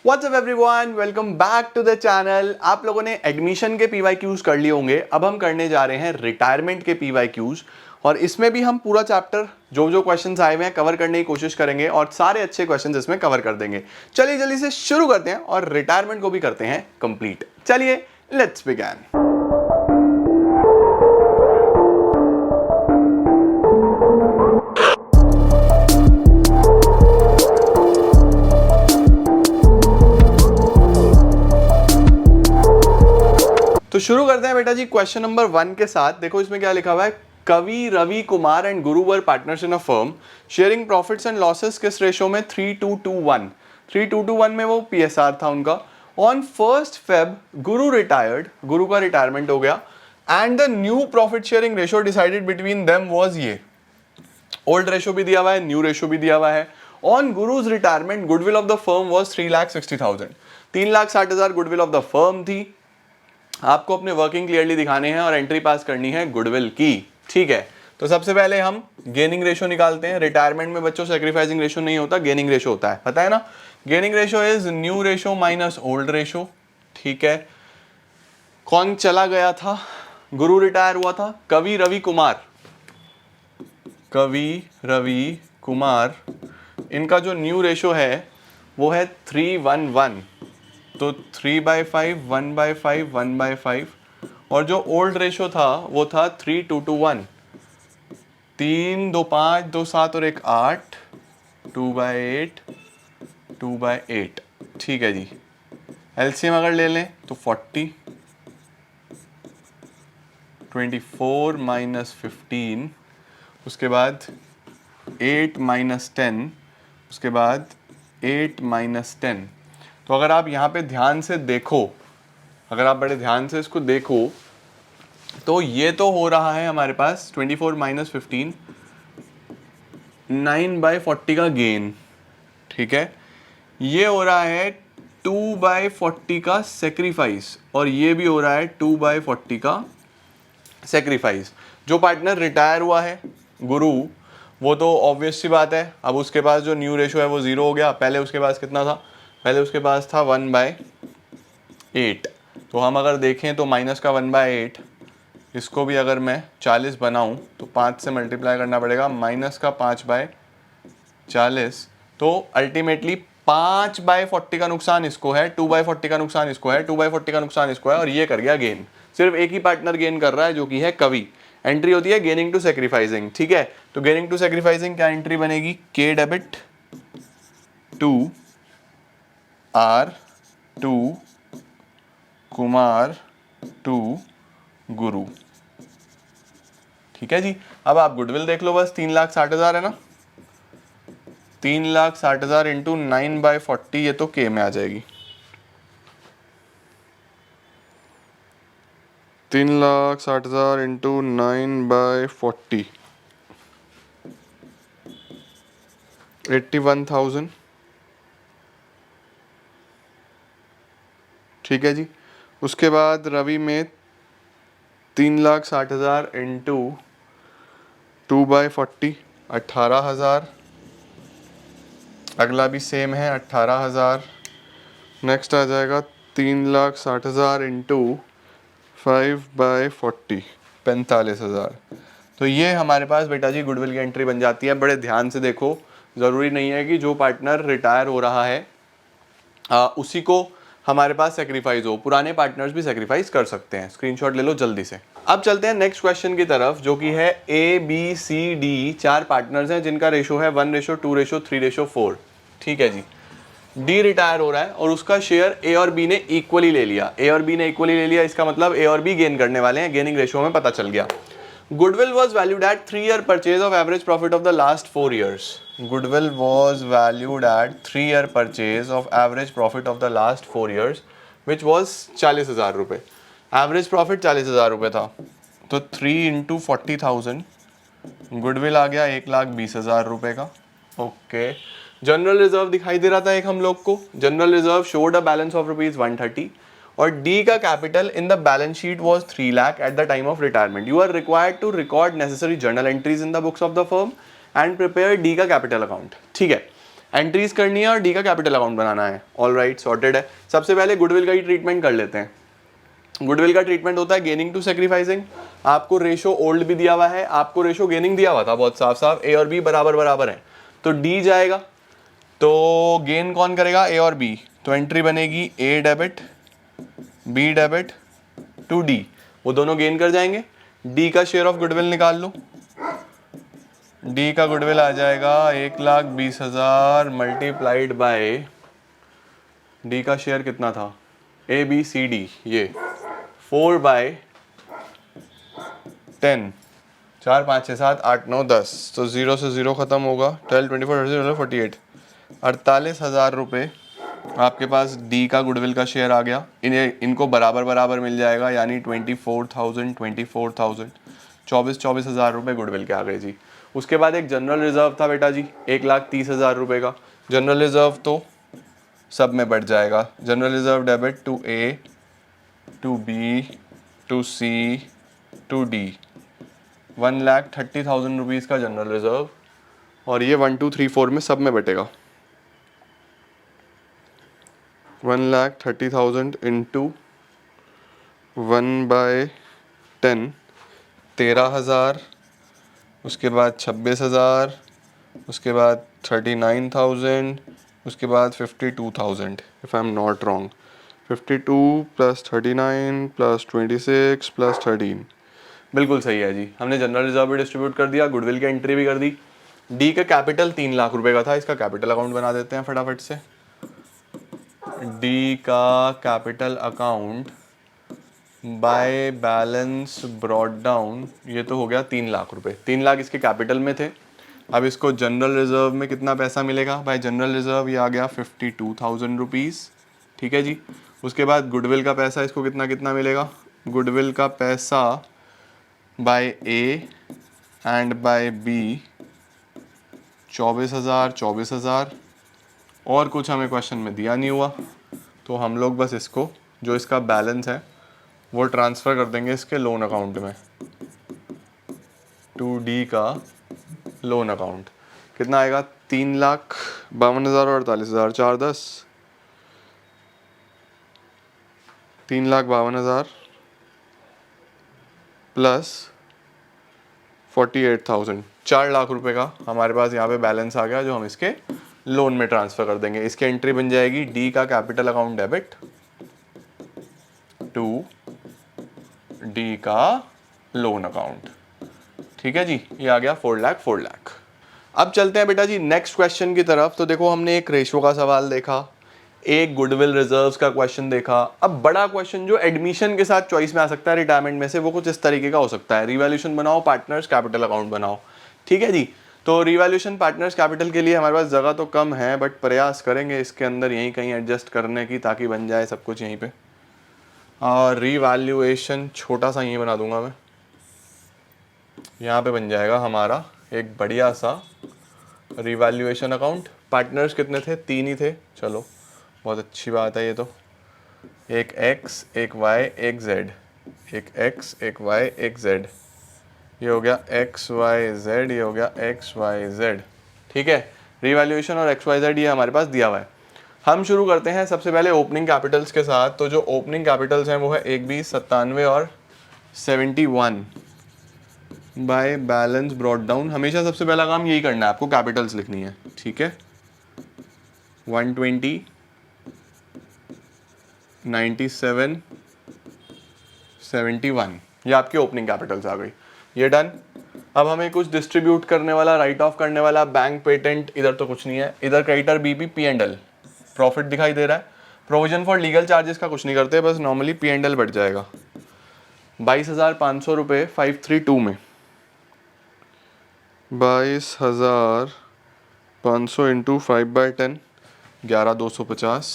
What's up everyone? Welcome back to the channel. आप लोगों ने एडमिशन के PYQs कर लिए होंगे. अब हम करने जा रहे हैं रिटायरमेंट के PYQs और इसमें भी हम पूरा चैप्टर जो जो क्वेश्चंस आए हुए हैं कवर करने की कोशिश करेंगे और सारे अच्छे क्वेश्चंस इसमें कवर कर देंगे. चलिए जल्दी से शुरू करते हैं और रिटायरमेंट को भी करते हैं कंप्लीट. चलिए लेट्स बिगिन. तो शुरू करते हैं बेटा जी क्वेश्चन नंबर 1 के साथ. देखो इसमें क्या लिखा हुआ है. कवि, Ravi, Kumar and Guru were partners in a firm sharing profits and losses किस रेशो में? 3:2:1. 3:2:1 में वो PSR था उनका. On 1st Feb Guru retired, गुरु का रिटायरमेंट हो गया and the new profit sharing ratio decided between them was ये. ओल्ड रेशो भी दिया हुआ है, न्यू रेशो भी दिया हुआ है. On Guru's retirement goodwill of the firm was 3,60,000. 3,60,000 goodwill of the firm थी. आपको अपने वर्किंग क्लियरली दिखाने हैं और एंट्री पास करनी है गुडविल की. ठीक है, तो सबसे पहले हम गेनिंग रेशो निकालते हैं. रिटायरमेंट में बच्चों सैक्रिफाइसिंग रेशो नहीं होता, गेनिंग रेशो होता है, पता है ना. Gaining ratio is new ratio minus old ratio. ठीक है, कौन चला गया था? गुरु रिटायर हुआ था. कवि, रवि, कुमार. कवि, रवि, कुमार, इनका जो न्यू रेशो है वो है 3:1:1. तो 3/5, 1/5, 1/5. और जो ओल्ड रेशो था वो था 3:2:1. 3, 2, 5, 2, 7 और 1 8, 2/8, 2/8. ठीक है जी. एलसीएम अगर ले लें तो 40, 24 माइनस 15, उसके बाद 8 माइनस 10, उसके बाद 8 माइनस 10. तो अगर आप यहाँ पे ध्यान से देखो, अगर आप बड़े ध्यान से इसको देखो तो ये तो हो रहा है हमारे पास 24 माइनस 15, 9/40 का गेन. ठीक है, ये हो रहा है 2/40 का सेक्रीफाइस और ये भी हो रहा है 2/40 का सेक्रीफाइस. जो पार्टनर रिटायर हुआ है गुरु, वो तो ऑब्वियस सी बात है. अब उसके पास जो न्यू रेशो है वो 0 हो गया. पहले उसके पास कितना था? पहले उसके पास था 1/8. तो हम अगर देखें तो माइनस का 1/8, इसको भी अगर मैं 40 बनाऊं तो 5 से मल्टीप्लाई करना पड़ेगा. माइनस का 5/40. तो अल्टीमेटली 5/40 का नुकसान इसको है, 2/40 का नुकसान इसको है, 2/40 का नुकसान इसको है और ये कर गया गेन. सिर्फ एक ही पार्टनर गेन कर रहा है जो कि है कवि. एंट्री होती है गेनिंग टू सेक्रीफाइसिंग. ठीक है, तो गेनिंग टू सेक्रीफाइसिंग क्या एंट्री बनेगी? K debit to R2 Kumar to Guru. ठीक है जी. अब आप गुडविल देख लो बस. 3,60,000 है ना. 3,60,000 इंटू 9/40, ये तो K में आ जाएगी. 3,60,000 इंटू 9/40, 81,000. ठीक है जी. उसके बाद रवि में 3,60,000 इंटू 2/40, 18,000. अगला भी सेम है, 18,000. नेक्स्ट आ जाएगा 3,60,000 इंटू 5/40, 45,000. तो ये हमारे पास बेटा जी गुडविल की एंट्री बन जाती है. बड़े ध्यान से देखो, ज़रूरी नहीं है कि जो पार्टनर रिटायर हो रहा है उसी को हमारे पास सेक्रीफाइस हो. पुराने पार्टनर्स भी सेक्रीफाइस कर सकते हैं. स्क्रीनशॉट ले लो जल्दी से. अब चलते हैं नेक्स्ट क्वेश्चन की तरफ, जो कि है ABCD 4 पार्टनर्स हैं जिनका रेशो है 1:2:3:4. ठीक है जी. डी रिटायर हो रहा है और उसका शेयर ए और बी ने इक्वली ले लिया. ए और बी ने इक्वली ले लिया, इसका मतलब ए और बी गेन करने वाले हैं. गेनिंग रेशो में पता चल गया. Goodwill was valued at 3-year purchase of average profit of the last 4 years. Goodwill was valued at 3-year purchase of average profit of the last 4 years, which was 40,000 रुपये. Average profit 40,000 रुपये था. तो 3 into 40,000, goodwill आ गया 1,20,000 रुपये का. Okay. General reserve दिखाई दे रहा था एक हम लोग को. General reserve showed a balance of ₹130 और डी का capital in the balance sheet was 3 lakh at the time of retirement. You are required to record necessary journal entries in the books of the firm and prepare D का capital account. ठीक है. Entries करनी है और D का capital account बनाना है। All right, sorted है। सबसे पहले गुडविल का ही ट्रीटमेंट कर लेते हैं। गुडविल का ट्रीटमेंट होता है गेनिंग टू सेक्रीफाइसिंग। आपको रेशो ओल्ड भी दिया हुआ है, आपको रेशो गेनिंग दिया हुआ था बहुत साफ साफ, ए और बी बराबर बराबर है, तो डी जाएगा। तो गेन कौन करेगा, ए और बी, तो एंट्री बनेगी A debit B debit to D, वो दोनों गेन कर जाएंगे। डी का शेयर ऑफ गुडविल निकाल लो, डी का गुडविल आ जाएगा 1,20,000 मल्टीप्लाइड बाय डी का शेयर कितना था, ए बी सी डी, ये 4/10, 4 5 6 7 8 9 10, तो 0 से 0 खत्म होगा, 12 24 48, 48,000 रुपये आपके पास डी का गुडविल का शेयर आ गया। इनको बराबर बराबर मिल जाएगा, यानी 24,000 24,000 रुपये गुडविल के आ गए जी। उसके बाद एक जनरल रिजर्व था बेटा जी 1,30,000 रुपये का। जनरल रिजर्व तो सब में बढ़ जाएगा, general reserve debit to A to B to C to D, 1,30,000 rupees का जनरल रिजर्व, और ये 1 2 3 4 में सब में बटेगा। 1,30,000 इंटू 1/10, 13,000, उसके बाद 26,000, उसके बाद 39,000, उसके बाद 52,000 if I am not wrong, 52 plus 39 plus 26 plus 13, बिल्कुल सही है जी। हमने जनरल रिजर्व भी डिस्ट्रीब्यूट कर दिया, गुडविल की एंट्री भी कर दी। डी का कैपिटल 3 लाख रुपए का था, इसका कैपिटल अकाउंट बना देते हैं फटाफट से। डी का capital account by balance brought down, ये तो हो गया 3 लाख रुपए, 3 लाख इसके कैपिटल में थे। अब इसको जनरल रिजर्व में कितना पैसा मिलेगा, बाय जनरल रिजर्व ये आ गया 52,000 रुपीज़, ठीक है जी। उसके बाद गुडविल का पैसा इसको कितना कितना मिलेगा, गुडविल का पैसा by A and by B 24,000, और कुछ हमें क्वेश्चन में दिया नहीं हुआ, तो हम लोग बस इसको जो इसका बैलेंस है वो ट्रांसफ़र कर देंगे इसके लोन अकाउंट में, टू डी का लोन अकाउंट। कितना आएगा, 3,52,000 और 48,000, 4 10, 3,52,000 प्लस 48,000, 4 लाख रुपए का हमारे पास यहाँ पे बैलेंस आ गया, जो हम इसके लोन में ट्रांसफ़र कर देंगे। इसकी एंट्री बन जाएगी डी का capital account debit to D का लोन अकाउंट, ठीक है जी। ये आ गया 4 लाख। अब चलते हैं बेटा जी नेक्स्ट क्वेश्चन की तरफ। तो देखो हमने एक रेशो का सवाल देखा, एक गुडविल रिजर्व्स का क्वेश्चन देखा। अब बड़ा क्वेश्चन जो एडमिशन के साथ चॉइस में आ सकता है रिटायरमेंट में से, वो कुछ इस तरीके का हो सकता है, रिवैल्यूएशन बनाओ, पार्टनर्स कैपिटल अकाउंट बनाओ, ठीक है जी। तो रिवैल्यूएशन पार्टनर्स कैपिटल के लिए हमारे पास जगह तो कम है, बट प्रयास करेंगे इसके अंदर यहीं कहीं एडजस्ट करने की, ताकि बन जाए सब कुछ यहीं पे। और रिवैल्यूएशन छोटा सा यहीं बना दूंगा मैं, यहाँ पे बन जाएगा हमारा एक बढ़िया सा रिवैल्यूएशन अकाउंट। पार्टनर्स कितने थे, 3 ही थे, चलो बहुत अच्छी बात है। ये तो एक x एक y एक z, एक x एक y एक z, ये हो गया x y z, ये हो गया x y z, ठीक है। रिवैल्यूएशन और x y z ये हमारे पास दिया हुआ है। हम शुरू करते हैं सबसे पहले ओपनिंग कैपिटल्स के साथ। तो जो ओपनिंग कैपिटल्स हैं वो है 1 20 97 और 71 बाय बैलेंस ब्रॉट डाउन। हमेशा सबसे पहला काम यही करना है, आपको कैपिटल्स लिखनी है, ठीक है। 120 97 71, ये आपकी ओपनिंग कैपिटल्स आ गई, ये डन। अब हमें कुछ डिस्ट्रीब्यूट करने वाला, राइट ऑफ करने वाला, बैंक पेटेंट, इधर तो कुछ नहीं है। इधर क्रेडिटर बीपी P&L, प्रॉफिट दिखाई दे रहा है। प्रोविजन फॉर लीगल चार्जेस का कुछ नहीं करते, बस नॉर्मली P&L बढ़ जाएगा। 22,500 रुपये 532 में, 22,500 इंटू 5/10, 11,250,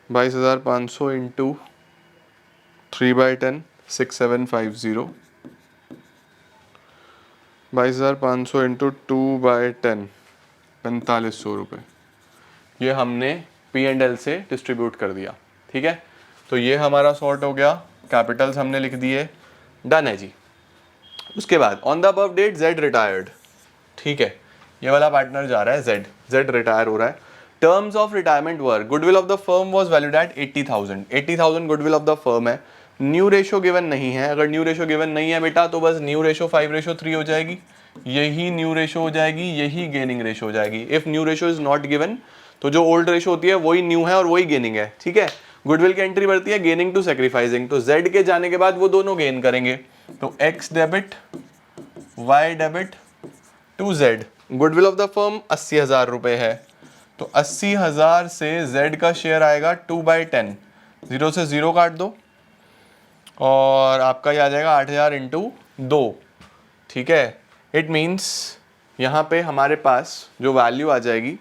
22,500 इंटू 3/10, 6,750, 22,500 इंटू 2/10, 4,500 रुपये। ये हमने P&L से डिस्ट्रीब्यूट कर दिया, ठीक है। तो ये हमारा सॉर्ट हो गया, कैपिटल्स हमने लिख दिए, डन है जी। उसके बाद on the above date Z retired, ठीक है। ये वाला पार्टनर जा रहा है जेड, जेड रिटायर हो रहा है। Terms of retirement were, goodwill of the firm was valued at 80,000, 80,000 goodwill of the firm है। न्यू रेशो गिवन नहीं है, अगर न्यू रेशो गिवन नहीं है बेटा तो बस न्यू रेशो 5:3 हो जाएगी, यही न्यू रेशो हो जाएगी, यही गेनिंग रेशो हो जाएगी। If new ratio is not given तो जो ओल्ड रेशो होती है वही न्यू है और वही गेनिंग है, ठीक है। गुडविल की एंट्री बढ़ती है गेनिंग टू सेक्रीफाइसिंग, तो जेड के जाने के बाद वो दोनों गेन करेंगे, तो X debit Y debit to Z. Goodwill of the firm 80,000 रुपए है, तो 80,000 से जेड का शेयर आएगा 2/10, 0 से 0 काट दो और आपका ये आ जाएगा 8,000 इंटू 2, ठीक है। इट मीन्स यहाँ पे हमारे पास जो वैल्यू आ जाएगी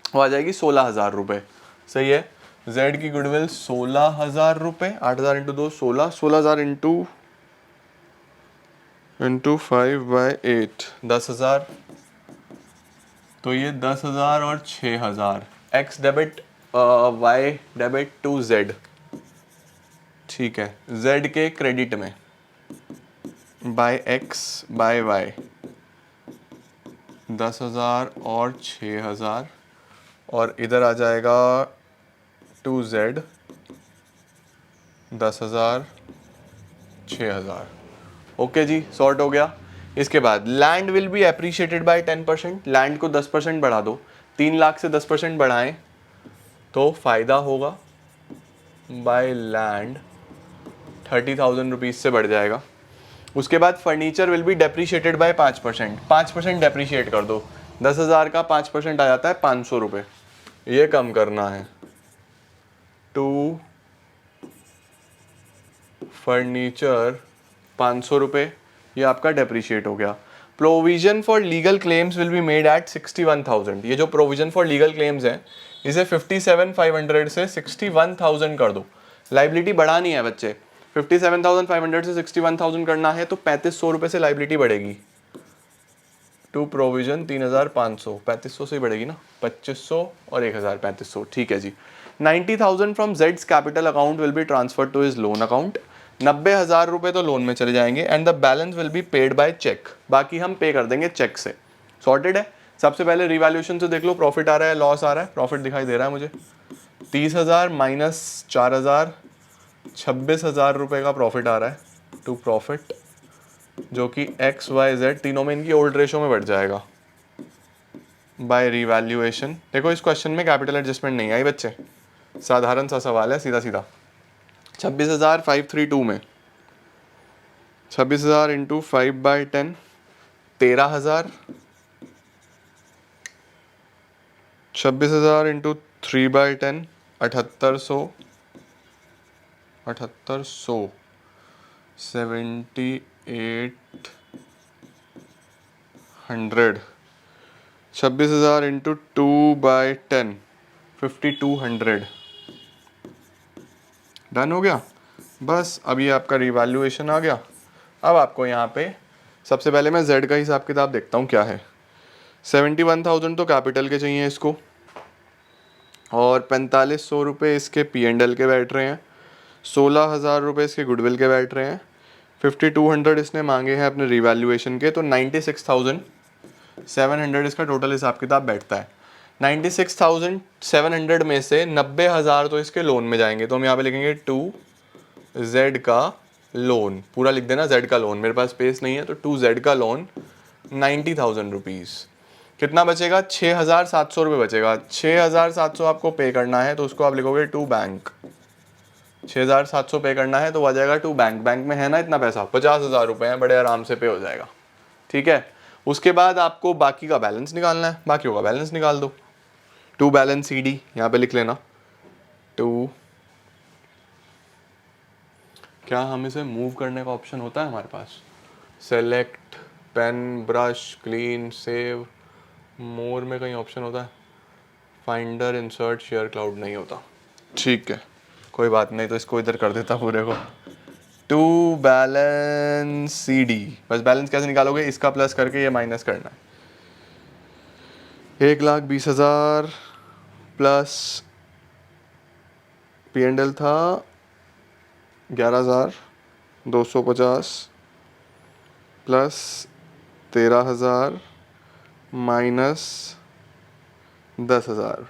वो आ जाएगी 16,000 रुपये, सही है। जेड की गुडविल 16,000 रुपये, 8,000 इंटू 2 16, 16,000 इंटू 5/8 10,000, तो ये 10,000 और 6,000, X debit Y debit to Z, ठीक है। जेड के क्रेडिट में बाय एक्स बाय वाई 10,000 और 6,000, और इधर आ जाएगा टू जेड 10,000 6,000। ओके जी, सॉर्ट हो गया। इसके बाद land will be appreciated by 10%, land को 10% बढ़ा दो, 3 लाख से 10% बढ़ाएं तो फायदा होगा, बाय लैंड 30,000 रुपीज से बढ़ जाएगा। उसके बाद furniture will be depreciated by 5%, 5% depreciate कर दो, 10,000 का 5% आ जाता है 500 रुपये, ये कम करना है। टू फर्नीचर 500 रुपये, ये आपका डेप्रिशिएट हो गया। Provision for legal claims will be made eight 61,000, ये जो प्रोविजन फॉर लीगल क्लेम्स है इसे 57,500 से 61,000 कर दो। लाइबिलिटी बढ़ानी है बच्चे, 57,500 से 61,000 करना है तो 3,500 रुपये से लाइबिलिटी बढ़ेगी। टू प्रोविजन 3,500, 3,500 से ही बढ़ेगी ना, 2,500 और 1,000 3,500, ठीक है जी। 90,000 फ्रॉम जेड्स capital account will be transfer to his loan account, 90,000 रुपये तो लोन में चले जाएंगे and the balance will be paid by cheque, बाकी हम पे कर देंगे चेक से। सॉर्टेड है। सबसे पहले रिवैल्यूएशन से देख लो, प्रॉफिट आ रहा है लॉस आ रहा है, प्रॉफिट दिखाई दे रहा है मुझे 30,000 माइनस 4,000, 26,000 रुपये का प्रॉफिट आ रहा है टू प्रॉफिट, जो कि एक्स वाई जेड तीनों में इनकी ओल्ड रेशो में बढ़ जाएगा बाय रिवैल्यूएशन। देखो इस क्वेश्चन में कैपिटल एडजस्टमेंट नहीं आई बच्चे, साधारण सा सवाल है, सीधा सीधा। 26,532 में 26,000 इंटू 5/10 13,000, 26,000 इंटू 3/10 7,800, 7,800, 26,000 इंटू 2/10 5,200, डन हो गया। बस अब ये आपका रिवैल्यूएशन आ गया। अब आपको यहाँ पे सबसे पहले मैं जेड का हिसाब किताब देखता हूँ क्या है। 71,000 तो कैपिटल के चाहिए इसको, और 4,500 रुपये इसके P&L के बैठ रहे हैं, 16,000 रुपये इसके गुडविल के बैठ रहे हैं, 5,200 इसने मांगे हैं अपने रिवैल्यूएशन के, तो 96,700 इसका टोटल हिसाब किताब बैठता है। 96,700 में से 90,000 तो इसके लोन में जाएंगे, तो हम यहाँ पे लिखेंगे टू जेड का लोन, पूरा लिख देना जेड का लोन, मेरे पास स्पेस नहीं है, तो टू जेड का लोन 90,000 रुपीज़। कितना बचेगा, 6,700 रुपये बचेगा। 6,700 आपको पे करना है तो उसको आप लिखोगे टू बैंक, 6,700 पे करना है तो आ जाएगा टू बैंक, बैंक में है ना इतना पैसा, 50,000 रुपये हैं, बड़े आराम से पे हो जाएगा, ठीक है। उसके बाद आपको बाकी का बैलेंस निकालना है, बाकियों का बैलेंस निकाल दो। टू बैलेंस CD यहाँ पे लिख लेना, टू, क्या हम इसे मूव करने का ऑप्शन होता है हमारे पास, select, pen, brush, clean, save, more में कहीं ऑप्शन होता है, फाइंडर, इंसर्ट, शेयर क्लाउड नहीं होता, ठीक है कोई बात नहीं, तो इसको इधर कर देता पूरे को। टू बैलेंस CD, बस बैलेंस कैसे निकालोगे, इसका प्लस करके ये माइनस करना है। 1,20,000 प्लस P&L था 11,250 प्लस 13,000 माइनस 10,000,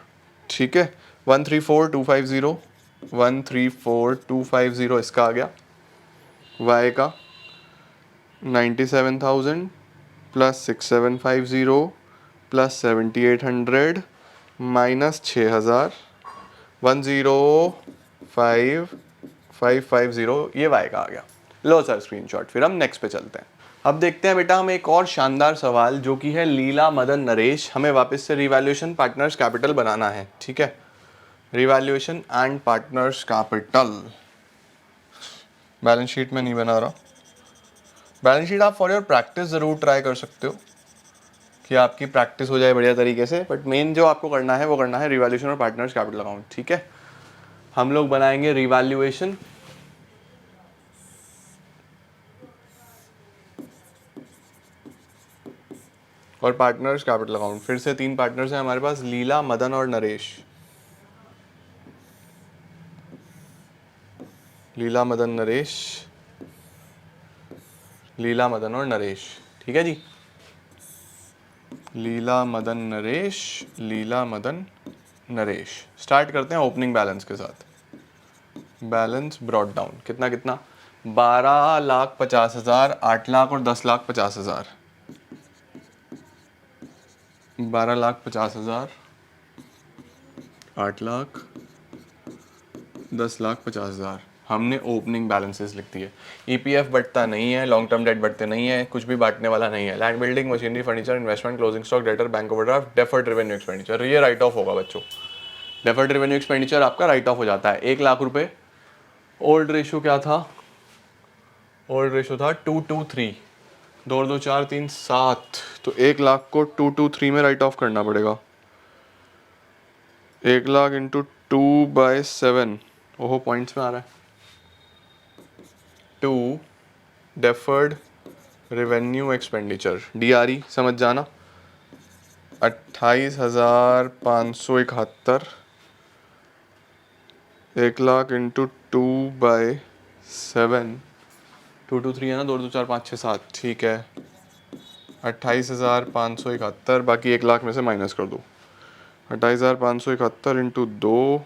ठीक है। 134,250, 134,250 इसका आ गया। y का 97,000 प्लस 6750 प्लस 7800 माइनस 6,000, 105,550, ये y का आ गया। लो सर स्क्रीनशॉट। फिर हम नेक्स्ट पे चलते हैं। अब देखते हैं बेटा हम एक और शानदार सवाल, जो कि है लीला मदन नरेश। हमें वापस से रिवैल्यूएशन पार्टनर्स कैपिटल बनाना है, ठीक है। Revaluation and partners capital, balance sheet में नहीं बना रहा। बैलेंस शीट आप फॉर योर प्रैक्टिस ज़रूर ट्राई कर सकते हो कि आपकी प्रैक्टिस हो जाए बढ़िया तरीके से, बट मेन जो आपको करना है वो करना है रिवैल्यूएशन और पार्टनर्स कैपिटल अकाउंट, ठीक है। हम लोग बनाएंगे रिवैल्यूएशन और पार्टनर्स कैपिटल अकाउंट। फिर से 3 पार्टनर्स हैं हमारे पास, लीला, मदन और नरेश। लीला, मदन, नरेश, लीला, मदन और नरेश, ठीक है जी। लीला, मदन, नरेश, लीला, मदन, नरेश। स्टार्ट करते हैं ओपनिंग बैलेंस के साथ। बैलेंस ब्रॉट डाउन कितना कितना, 12,50,000, 8 लाख और 10,50,000। 12,50,000, 8 लाख, 10,50,000 हमने ओपनिंग बैलेंसेस लिख दिए। ईपीएफ बढ़ता नहीं है, लॉन्ग टर्म डेट बढ़ते नहीं है, कुछ भी बांटने वाला नहीं है। Land building, machinery, furniture, investment, closing stock, debtor, bank overdraft, deferred revenue expenditure, ये राइट ऑफ होगा बच्चों। डेफर्ड रेवेन्यू एक्सपेंडिचर आपका राइट ऑफ हो जाता है। 1 लाख रुपए। ओल्ड रेशो क्या था? ओल्ड रेशो था 2:3, 2 2 4 3 7, तो 1 लाख को 2:3 में राइट ऑफ करना पड़ेगा। 1 लाख इंटू 2/7, ओहो पॉइंट्स में आ रहा है। 2 डेफर्ड रेवेन्यू एक्सपेंडिचर, DRE समझ जाना, 28,571। 1 लाख इंटू 2/7, 223 है ना, 2 2 4 5 6 7, ठीक है। 28,571, बाकी 1 लाख में से माइनस कर दो। 28,571 इंटू 2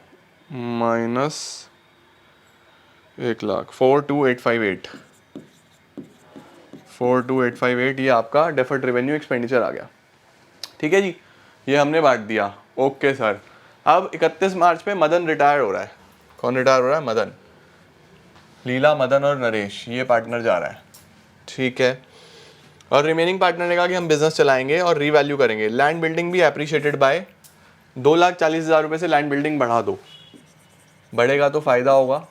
माइनस 1 लाख, 42858, 42858, ये आपका डेफर्ड रेवेन्यू एक्सपेंडिचर आ गया, ठीक है जी। ये हमने बांट दिया, ओके सर। अब 31 मार्च पे मदन रिटायर हो रहा है। कौन रिटायर हो रहा है? मदन। लीला, मदन और नरेश, ये पार्टनर जा रहा है, ठीक है। और रिमेनिंग पार्टनर ने कहा कि हम बिजनेस चलाएंगे और रीवैल्यू करेंगे। लैंड बिल्डिंग भी अप्रिशिएटेड बाय 2,40,000 रुपये से लैंड बिल्डिंग बढ़ा दो, बढ़ेगा तो फ़ायदा होगा।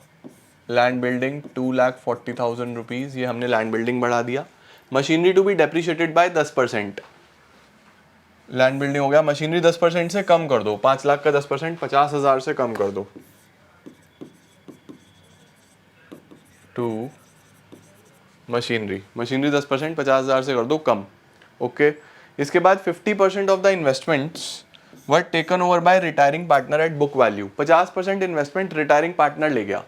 लैंड बिल्डिंग 2,40,000 रुपीज़, ये हमने लैंड बिल्डिंग बढ़ा दिया। Machinery to be depreciated by 10%, land building हो गया। मशीनरी 10% से कम कर दो, 5 लाख का 10%, 50,000 से कम कर दो। टू मशीनरी 10%, 50,000 से कर दो कम, ओके। इसके बाद 50% of the investments were taken over by retiring partner eight book value. 50% investment retiring partner ले गया।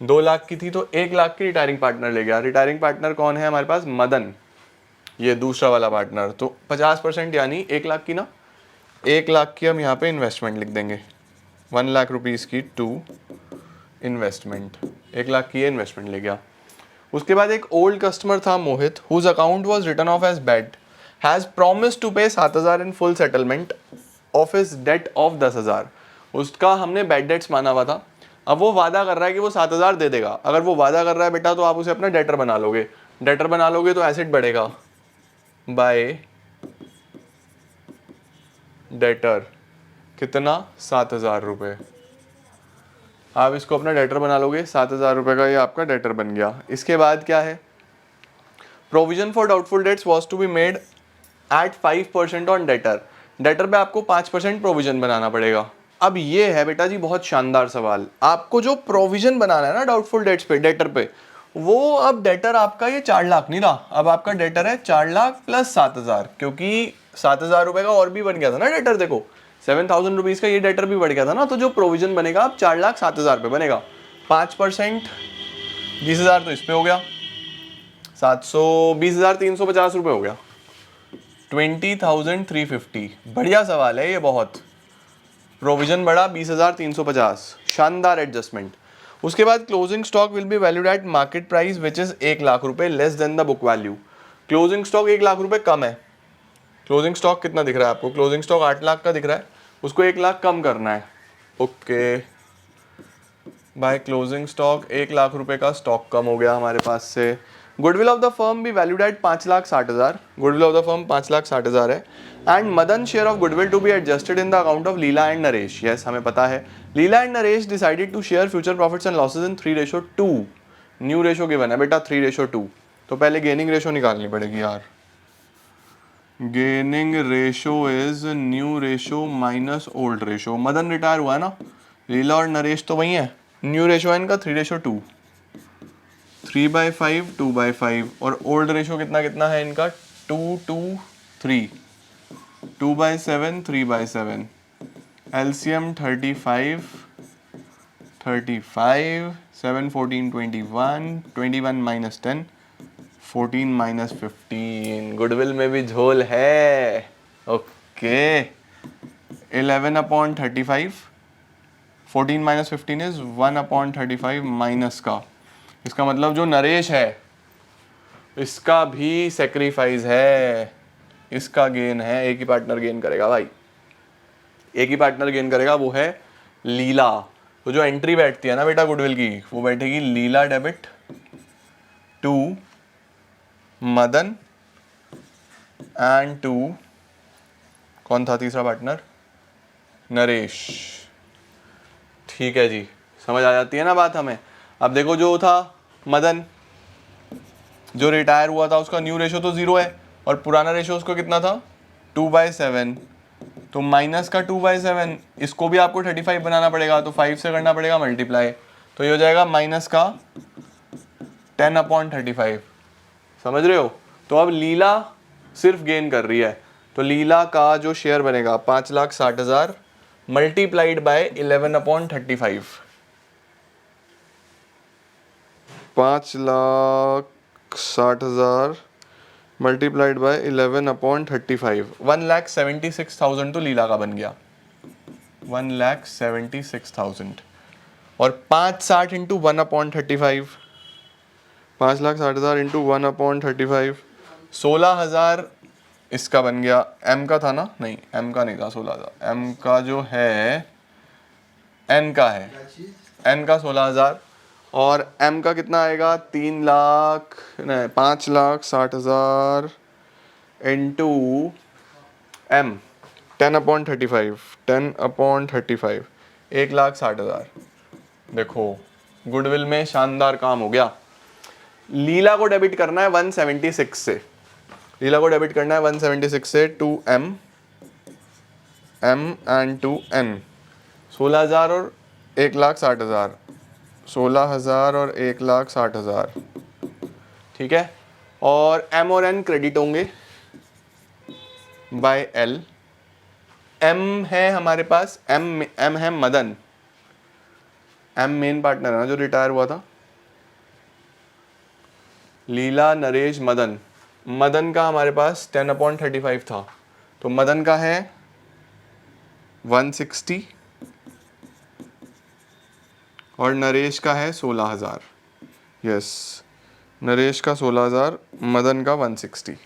2 लाख की थी तो 1 लाख की रिटायरिंग पार्टनर ले गया। रिटायरिंग पार्टनर कौन है हमारे पास? मदन, ये दूसरा वाला पार्टनर। तो 50% यानी 1 लाख की ना, 1 लाख की हम यहाँ पे इन्वेस्टमेंट लिख देंगे। 1 लाख रुपीज़ की टू इन्वेस्टमेंट, 1 लाख की ये इन्वेस्टमेंट ले गया। उसके बाद एक ओल्ड कस्टमर था Mohit, whose account was written off as bad, has promised to pay 7,000 in full settlement of his debt of 10,000। उसका हमने बैड डेट्स माना हुआ था। अब वो वादा कर रहा है कि वो 7,000 दे देगा। अगर वो वादा कर रहा है बेटा, तो आप उसे अपना डेटर बना लोगे। डेटर बना लोगे तो एसेट बढ़ेगा बाय डेटर, कितना? 7,000 रुपये। आप इसको अपना डेटर बना लोगे, 7,000 रुपये का ये आपका डेटर बन गया। इसके बाद क्या है? Provision for doubtful debts was to be made at 5% on debtor. Debtor पे आपको 5% प्रोविजन बनाना पड़ेगा। अब ये है बेटा जी बहुत शानदार सवाल। आपको जो प्रोविजन बनाना है ना डाउटफुल डेट्स पे, डेटर पे, वो अब डेटर आपका ये 4 लाख नहीं रहा। अब आपका डेटर है 4 लाख प्लस 7,000, क्योंकि 7,000 रुपये का और भी बन गया था ना डेटर। देखो 7,000 रुपीज़ का ये डेटर भी बढ़ गया था ना। तो जो प्रोविजन बनेगा अब 4,07,000 पे बनेगा। 5% 20,000 तो इस पे हो गया, 720,350 रुपये हो गया। 20,350। बढ़िया सवाल है ये बहुत। प्रोविजन बढ़ा 20,350, शानदार एडजस्टमेंट। उसके बाद closing stock will be valued at market price which is 1,00,000 रुपए less than the book value. Closing stock 1,00,000 रुपए कम है। क्लोजिंग स्टॉक कितना दिख रहा है आपको? क्लोजिंग स्टॉक 8 लाख का दिख रहा है, उसको 1,00,000 कम करना है। ओके बाय क्लोजिंग स्टॉक 1,00,000 रुपए का स्टॉक कम हो गया हमारे पास से। गुडविल ऑफ द फर्म भी valued at 5,60,000। Goodwill of the firm 5,60,000 है। And Madan share of goodwill to be adjusted in the account of Leela and Naresh. Yes हमें पता है Leela and Naresh decided to share future profits and losses in 3:2। New ratio given है बेटा 3:2। तो पहले gaining ratio निकालनी पड़ेगी यार। Gaining ratio is new ratio minus old ratio. Madan retire हुआ है ना, लीला और नरेश तो वही है। न्यू रेशो है इनका 3:2, 3/5 2/5। और ओल्ड रेशो कितना कितना है इनका 2:3, 2/7 3/7। एलसीएम 35 35, 7 14 21, 21 - 10 14 - 15। गुडविल में भी झोल है। ओके 11/35, 14 - 15 इज 1/35 माइनस का। इसका मतलब जो नरेश है इसका भी सेक्रीफाइस है, इसका गेन है। एक ही पार्टनर गेन करेगा भाई, एक ही पार्टनर गेन करेगा, वो है लीला। तो जो एंट्री बैठती है ना बेटा गुडविल की, वो बैठेगी Leela debit to Madan and to कौन था तीसरा पार्टनर, नरेश। ठीक है जी, समझ आ जाती है ना बात हमें। अब देखो जो था मदन जो रिटायर हुआ था उसका न्यू रेशो तो 0 है और पुराना रेशो उसको कितना था 2/7। तो माइनस का 2/7, इसको भी आपको 35 बनाना पड़ेगा, तो 5 से करना पड़ेगा मल्टीप्लाई। तो ये हो जाएगा माइनस का 10/35। समझ रहे हो? तो अब लीला सिर्फ गेन कर रही है, तो लीला का जो शेयर बनेगा 5,60,000 मल्टीप्लाइड बाय 11/35। 5,60,000 मल्टीप्लाइड बाय 11/35, 1,76,000 तो लीला का बन गया, 1,76,000। और 560 इंटू 1/35, 5,60,000 इंटू 1/35, 16,000 इसका बन गया। एम का था ना? नहीं एम का नहीं था 16,000, एम का जो है एन का है, एन का 16,000। और एम का कितना आएगा 5,60,000 इंटू एम 10/35, 10/35, 1,60,000। देखो गुडविल में शानदार काम हो गया। लीला को डेबिट करना है 176 से, लीला को डेबिट करना है 176 से to M and to N. 16,000 और 1,60,000, 16,000 और 1,60,000। ठीक है, और एम और एन क्रेडिट होंगे बाय एल। एम है हमारे पास, एम है मदन, एम मेन पार्टनर है ना जो रिटायर हुआ था। लीला नरेश मदन, मदन का हमारे पास 10/35 था, तो मदन का है 160 और नरेश का है 16,000। यस नरेश का 16,000, मदन का 160।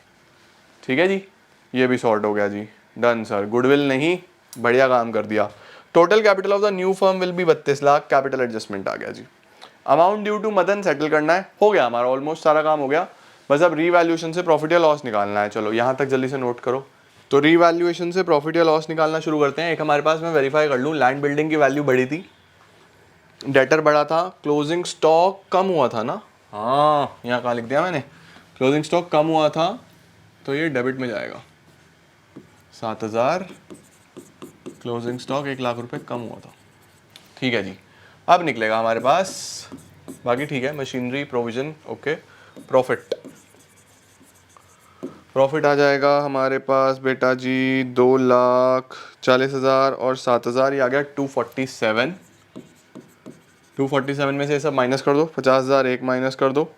ठीक है जी, ये भी सॉर्ट हो गया जी। डन सर, गुडविल नहीं बढ़िया काम कर दिया। Total capital of the new firm will be 32 lakh. Capital adjustment आ गया जी। Amount due to Madan settle करना है, हो गया हमारा ऑलमोस्ट सारा काम हो गया। बस अब रीवैल्यूएशन से प्रॉफिट या लॉस निकालना है। चलो यहाँ तक जल्दी से नोट करो। तो रीवैल्यूएशन से प्रॉफिट या लॉस निकालना शुरू करते हैं। एक हमारे पास मैं वेरीफाई कर लूँ, लैंड बिल्डिंग की वैल्यू बढ़ी थी, डेटर बढ़ा था, क्लोजिंग स्टॉक कम हुआ था ना। हाँ यहाँ कहाँ लिख दिया मैंने, क्लोजिंग स्टॉक कम हुआ था, तो ये डेबिट में जाएगा 7,000। क्लोजिंग स्टॉक 1,00,000 रुपए कम हुआ था। ठीक है जी, अब निकलेगा हमारे पास बाकी। ठीक है, machinery provision okay. Profit, profit आ जाएगा हमारे पास बेटा जी 2,40,000 और 7,000, ये आ गया 247। 247 में से सब माइनस कर दो, 50,000 एक माइनस कर दो,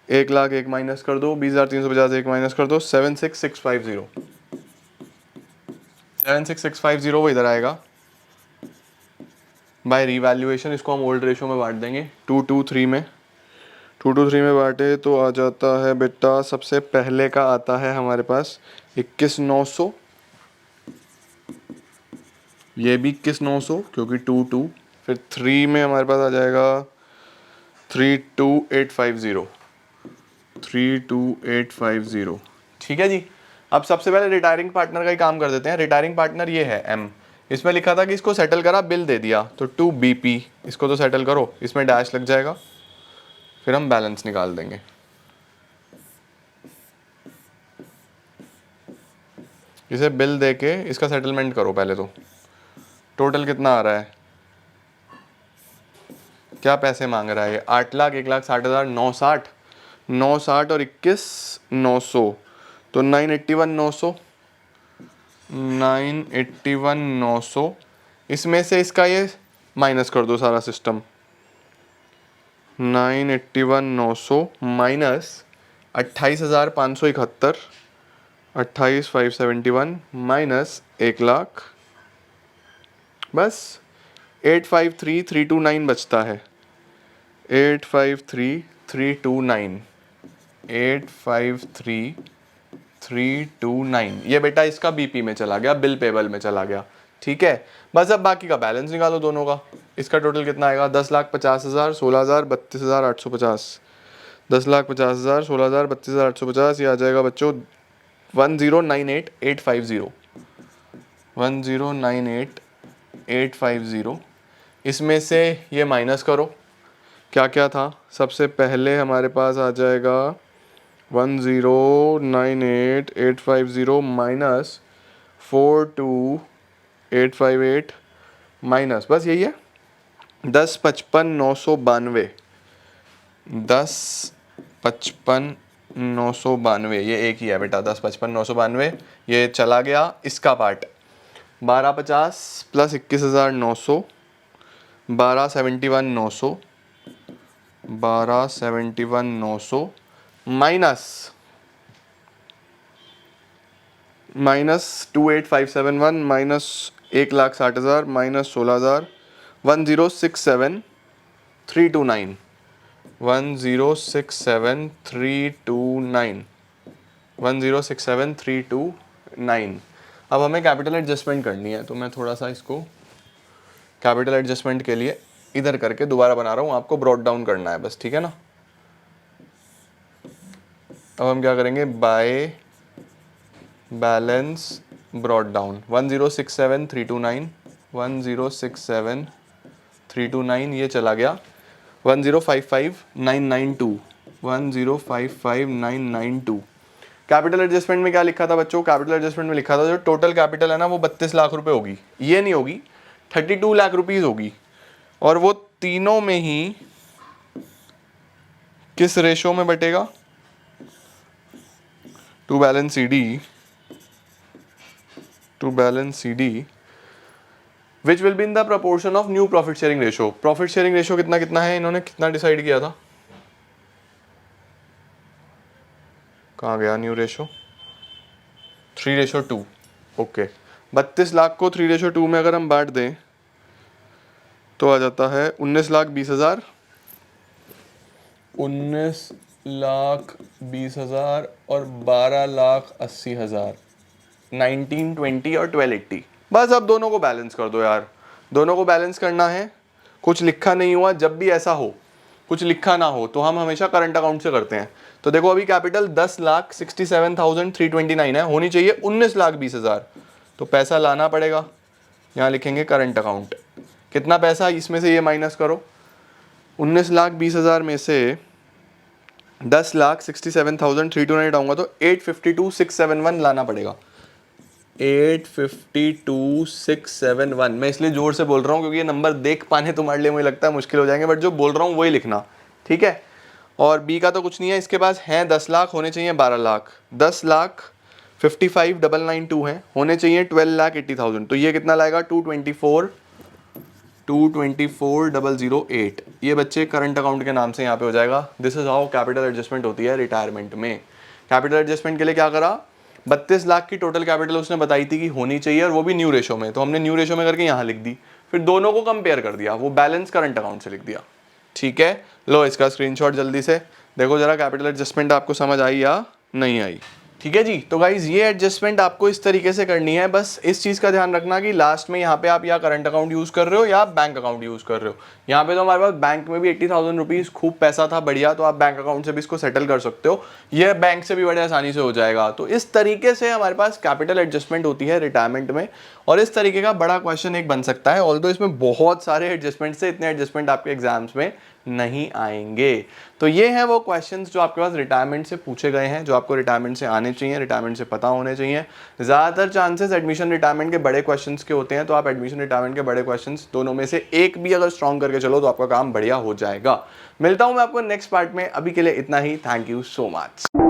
1 लाख एक माइनस कर दो, 20,350 एक माइनस कर दो, 76650, 76650 वो इधर आएगा बाय रिवैल्यूएशन। इसको हम ओल्ड रेशो में बांट देंगे 223 में, 223 में बांटे तो आ जाता है बेटा, सबसे पहले का आता है हमारे पास 21,900, ये भी 21,900 क्योंकि 2 फिर 3 में हमारे पास आ जाएगा 32,850, 32,850। ठीक है जी। अब सबसे पहले रिटायरिंग पार्टनर का ही काम कर देते हैं। रिटायरिंग पार्टनर ये है M, इसमें लिखा था कि इसको सेटल करा, बिल दे दिया, तो 2BP, इसको तो सेटल करो, इसमें डैश लग जाएगा, फिर हम बैलेंस निकाल देंगे। इसे बिल दे के इसका सेटलमेंट करो पहले तो। टोटल कितना आ रहा है, क्या पैसे मांग रहा है ये, 8 लाख 1,60,000, 960, 960 और 21,900, तो 981,900, 981,900। इसमें से इसका ये माइनस कर दो सारा सिस्टम, 981,900 माइनस 28,571, 28,571 माइनस 1 लाख, बस 853,329 बचता है, 853,329, 853,329, ये बेटा इसका बीपी में चला गया, बिल पेबल में चला गया। ठीक है, बस अब बाकी का बैलेंस निकालो दोनों का। इसका टोटल कितना आएगा, 10,50,000, 16,000, 32,850, 10,50,000, 16,000, 32,850, ये आ जाएगा बच्चों 10,98,850, 10,98,850। इसमें से ये माइनस करो, क्या क्या था, सबसे पहले हमारे पास आ जाएगा 10,98,850 माइनस 42,858 माइनस, बस यही है, 10,55,992, 10,55,992, ये एक ही है बेटा, 10,55,992, ये चला गया इसका part. 12,50 plus 21,900, 12,71,900, 12,71,900 minus 28,571 minus 1,60,000 minus 16,000, 10,67,329, 10,67,329, 10,67,329। अब हमें कैपिटल एडजस्टमेंट करनी है, तो मैं थोड़ा सा इसको कैपिटल एडजस्टमेंट के लिए इधर करके दोबारा बना रहा हूँ, आपको ब्रॉट डाउन करना है बस, ठीक है ना। अब हम क्या करेंगे, बाय बैलेंस ब्रॉट डाउन, 10,67,329, 10,67,329 ये चला गया 10,55,992, 10,55,992। कैपिटल एडजस्टमेंट में क्या लिखा था बच्चों, कैपिटल एडजस्टमेंट में लिखा था जो टोटल कैपिटल है ना वो 32 लाख रुपए होगी, ये नहीं होगी, 32 लाख रुपीज होगी, और वो तीनों में ही किस रेशो में बटेगा, to balance CD, which will be in the proportion of new profit sharing ratio. Profit sharing ratio कितना कितना है, इन्होंने कितना डिसाइड किया था, कहाँ गया न्यू रेशो, 3:2। ओके, 32 लाख को 3:2 में अगर हम बांट दें तो आ जाता है 19,20,000, 19,20,000 और 12,80,000, 1920 और 1280। बस अब दोनों को बैलेंस कर दो यार, दोनों को बैलेंस करना है। कुछ लिखा नहीं हुआ, जब भी ऐसा हो कुछ लिखा ना हो तो हम हमेशा करंट अकाउंट से करते हैं। तो देखो अभी कैपिटल 10,67,329 है, होनी चाहिए 19,20,000, तो पैसा लाना पड़ेगा, यहाँ लिखेंगे करंट अकाउंट। कितना पैसा, इसमें से ये माइनस करो, 19,20,000 में से 10,67,329 आऊंगा तो 852,671 लाना पड़ेगा, 852,671। मैं इसलिए जोर से बोल रहा हूँ क्योंकि ये नंबर देख पाने तुम्हारे लिए मुझे लगता है मुश्किल हो जाएंगे, बट जो बोल रहा हूँ वही लिखना, ठीक है। और बी का तो कुछ नहीं है, इसके पास हैं 10 लाख, होने चाहिए 12 लाख, 10,55,992 है, होने चाहिए 12,80,000, तो ये कितना लाएगा, 224 224,008 ये बच्चे करंट अकाउंट के नाम से यहाँ पे हो जाएगा। This is how capital adjustment होती है रिटायरमेंट में। कैपिटल एडजस्टमेंट के लिए क्या करा, 32 लाख की टोटल कैपिटल उसने बताई थी कि होनी चाहिए और वो भी न्यू रेशो में, तो हमने न्यू रेशो में करके यहाँ लिख दी, फिर दोनों को कंपेयर कर दिया, वो बैलेंस करंट अकाउंट से लिख दिया। ठीक है, लो इसका स्क्रीनशॉट जल्दी से देखो जरा, कैपिटल एडजस्टमेंट आपको समझ आई या नहीं आई। ठीक है जी, तो गाइज ये एडजस्टमेंट आपको इस तरीके से करनी है। बस इस चीज़ का ध्यान रखना कि लास्ट में यहाँ पे आप या करंट अकाउंट यूज़ कर रहे हो या बैंक अकाउंट यूज़ कर रहे हो। यहाँ पे तो हमारे पास बैंक में भी 80,000 रुपीज़ खूब पैसा था, बढ़िया, तो आप बैंक अकाउंट से भी इसको सेटल कर सकते हो, ये बैंक से भी बड़े आसानी से हो जाएगा। तो इस तरीके से हमारे पास कैपिटल एडजस्टमेंट होती है रिटायरमेंट में, और इस तरीके का बड़ा क्वेश्चन एक बन सकता है। ऑल्दो इसमें बहुत सारे एडजस्टमेंट से, इतने एडजस्टमेंट आपके एग्जाम्स में नहीं आएंगे। तो ये हैं वो क्वेश्चंस जो आपके पास रिटायरमेंट से पूछे गए हैं, जो आपको रिटायरमेंट से आने चाहिए, रिटायरमेंट से पता होने चाहिए। ज़्यादातर चांसेस एडमिशन रिटायरमेंट के बड़े क्वेश्चंस के होते हैं, तो आप एडमिशन रिटायरमेंट के बड़े क्वेश्चंस दोनों में से एक भी अगर स्ट्रॉन्ग करके चलो तो आपका काम बढ़िया हो जाएगा। मिलता हूं मैं आपको नेक्स्ट पार्ट में, अभी के लिए इतना ही। Thank you so much.